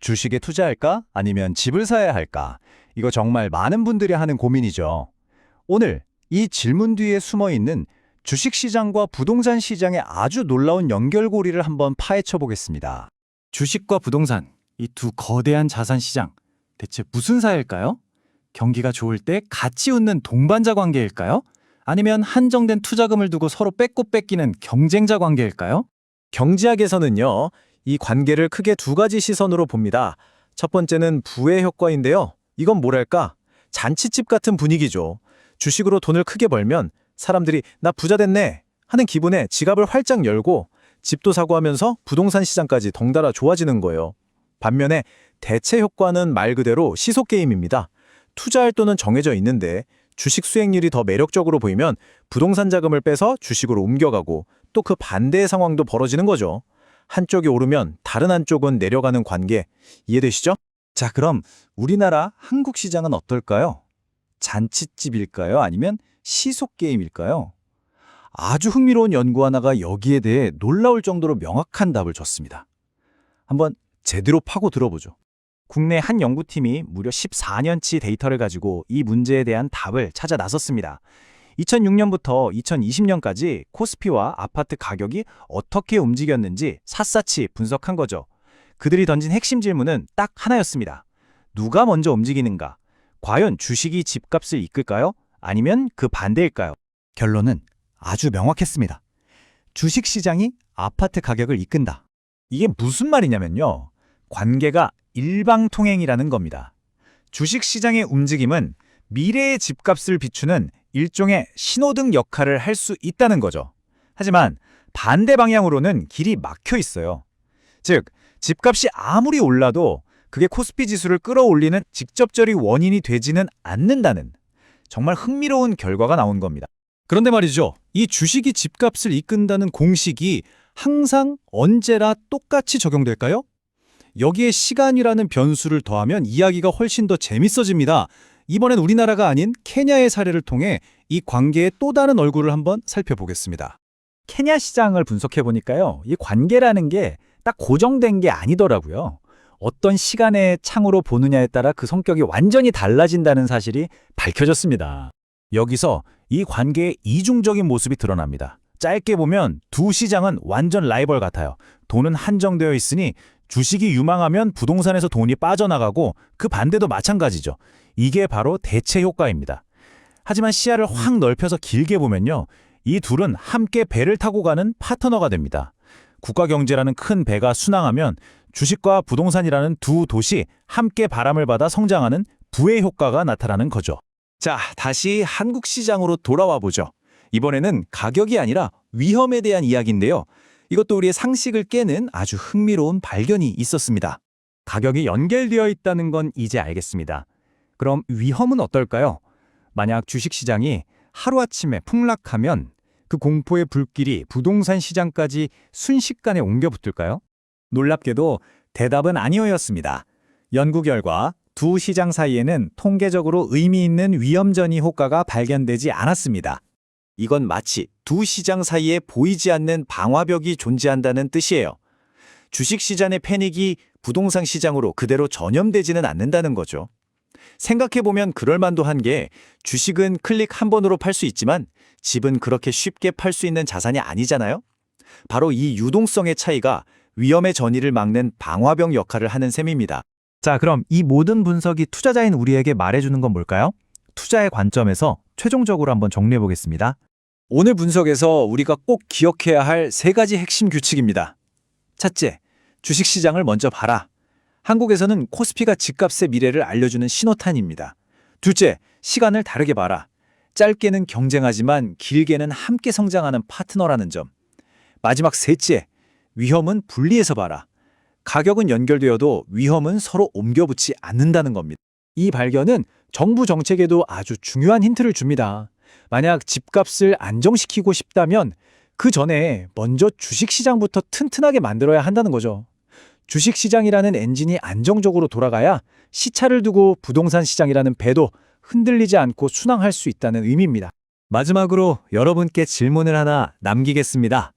주식에 투자할까? 아니면 집을 사야 할까? 이거 정말 많은 분들이 하는 고민이죠. 오늘 이 질문 뒤에 숨어 있는 주식시장과 부동산 시장의 아주 놀라운 연결고리를 한번 파헤쳐 보겠습니다. 주식과 부동산, 이 두 거대한 자산 시장, 대체 무슨 사이일까요? 경기가 좋을 때 같이 웃는 동반자 관계일까요? 아니면 한정된 투자금을 두고 서로 뺏고 뺏기는 경쟁자 관계일까요? 경제학에서는요, 이 관계를 크게 두 가지 시선으로 봅니다. 첫 번째는 부의 효과인데요. 이건 뭐랄까? 잔치집 같은 분위기죠. 주식으로 돈을 크게 벌면 사람들이 나 부자 됐네 하는 기분에 지갑을 활짝 열고 집도 사고 하면서 부동산 시장까지 덩달아 좋아지는 거예요. 반면에 대체 효과는 말 그대로 시속 게임입니다. 투자할 돈은 정해져 있는데 주식 수익률이 더 매력적으로 보이면 부동산 자금을 빼서 주식으로 옮겨가고 또 그 반대의 상황도 벌어지는 거죠. 한쪽이 오르면 다른 한쪽은 내려가는 관계, 이해되시죠? 자, 그럼 우리나라 한국 시장은 어떨까요? 잔치집일까요? 아니면 시속게임일까요? 아주 흥미로운 연구 하나가 여기에 대해 놀라울 정도로 명확한 답을 줬습니다. 한번 제대로 파고 들어보죠. 국내 한 연구팀이 무려 14년치 데이터를 가지고 이 문제에 대한 답을 찾아 나섰습니다. 2006년부터 2020년까지 코스피와 아파트 가격이 어떻게 움직였는지 샅샅이 분석한 거죠. 그들이 던진 핵심 질문은 딱 하나였습니다. 누가 먼저 움직이는가? 과연 주식이 집값을 이끌까요? 아니면 그 반대일까요? 결론은 아주 명확했습니다. 주식시장이 아파트 가격을 이끈다. 이게 무슨 말이냐면요. 관계가 일방통행이라는 겁니다. 주식시장의 움직임은 미래의 집값을 비추는 일종의 신호등 역할을 할 수 있다는 거죠. 하지만 반대 방향으로는 길이 막혀 있어요. 즉, 집값이 아무리 올라도 그게 코스피 지수를 끌어올리는 직접적인 원인이 되지는 않는다는 정말 흥미로운 결과가 나온 겁니다. 그런데 말이죠. 이 주식이 집값을 이끈다는 공식이 항상 언제나 똑같이 적용될까요? 여기에 시간이라는 변수를 더하면 이야기가 훨씬 더 재밌어집니다. 이번엔 우리나라가 아닌 케냐의 사례를 통해 이 관계의 또 다른 얼굴을 한번 살펴보겠습니다. 케냐 시장을 분석해 보니까요. 이 관계라는 게 딱 고정된 게 아니더라고요. 어떤 시간의 창으로 보느냐에 따라 그 성격이 완전히 달라진다는 사실이 밝혀졌습니다. 여기서 이 관계의 이중적인 모습이 드러납니다. 짧게 보면 두 시장은 완전 라이벌 같아요. 돈은 한정되어 있으니 주식이 유망하면 부동산에서 돈이 빠져나가고 그 반대도 마찬가지죠. 이게 바로 대체 효과입니다. 하지만 시야를 확 넓혀서 길게 보면요. 이 둘은 함께 배를 타고 가는 파트너가 됩니다. 국가경제라는 큰 배가 순항하면 주식과 부동산이라는 두 도시 함께 바람을 받아 성장하는 부의 효과가 나타나는 거죠. 자, 다시 한국 시장으로 돌아와 보죠. 이번에는 가격이 아니라 위험에 대한 이야기인데요. 이것도 우리의 상식을 깨는 아주 흥미로운 발견이 있었습니다. 가격이 연결되어 있다는 건 이제 알겠습니다. 그럼 위험은 어떨까요? 만약 주식시장이 하루아침에 폭락하면 그 공포의 불길이 부동산 시장까지 순식간에 옮겨 붙을까요? 놀랍게도 대답은 아니었습니다. 연구 결과 두 시장 사이에는 통계적으로 의미 있는 위험전이 효과가 발견되지 않았습니다. 이건 마치 두 시장 사이에 보이지 않는 방화벽이 존재한다는 뜻이에요. 주식시장의 패닉이 부동산 시장으로 그대로 전염되지는 않는다는 거죠. 생각해보면 그럴만도 한 게 주식은 클릭 한 번으로 팔 수 있지만 집은 그렇게 쉽게 팔 수 있는 자산이 아니잖아요. 바로 이 유동성의 차이가 위험의 전이를 막는 방화벽 역할을 하는 셈입니다. 자, 그럼 이 모든 분석이 투자자인 우리에게 말해주는 건 뭘까요? 투자의 관점에서 최종적으로 한번 정리해 보겠습니다. 오늘 분석에서 우리가 꼭 기억해야 할 세 가지 핵심 규칙입니다. 첫째, 주식시장을 먼저 봐라. 한국에서는 코스피가 집값의 미래를 알려주는 신호탄입니다. 둘째, 시간을 다르게 봐라. 짧게는 경쟁하지만 길게는 함께 성장하는 파트너라는 점. 마지막 셋째, 위험은 분리해서 봐라. 가격은 연결되어도 위험은 서로 옮겨붙지 않는다는 겁니다. 이 발견은 정부 정책에도 아주 중요한 힌트를 줍니다. 만약 집값을 안정시키고 싶다면 그 전에 먼저 주식시장부터 튼튼하게 만들어야 한다는 거죠. 주식시장이라는 엔진이 안정적으로 돌아가야 시차를 두고 부동산 시장이라는 배도 흔들리지 않고 순항할 수 있다는 의미입니다. 마지막으로 여러분께 질문을 하나 남기겠습니다.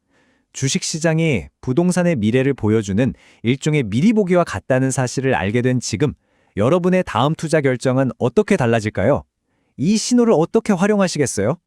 주식시장이 부동산의 미래를 보여주는 일종의 미리 보기와 같다는 사실을 알게 된 지금, 여러분의 다음 투자 결정은 어떻게 달라질까요? 이 신호를 어떻게 활용하시겠어요?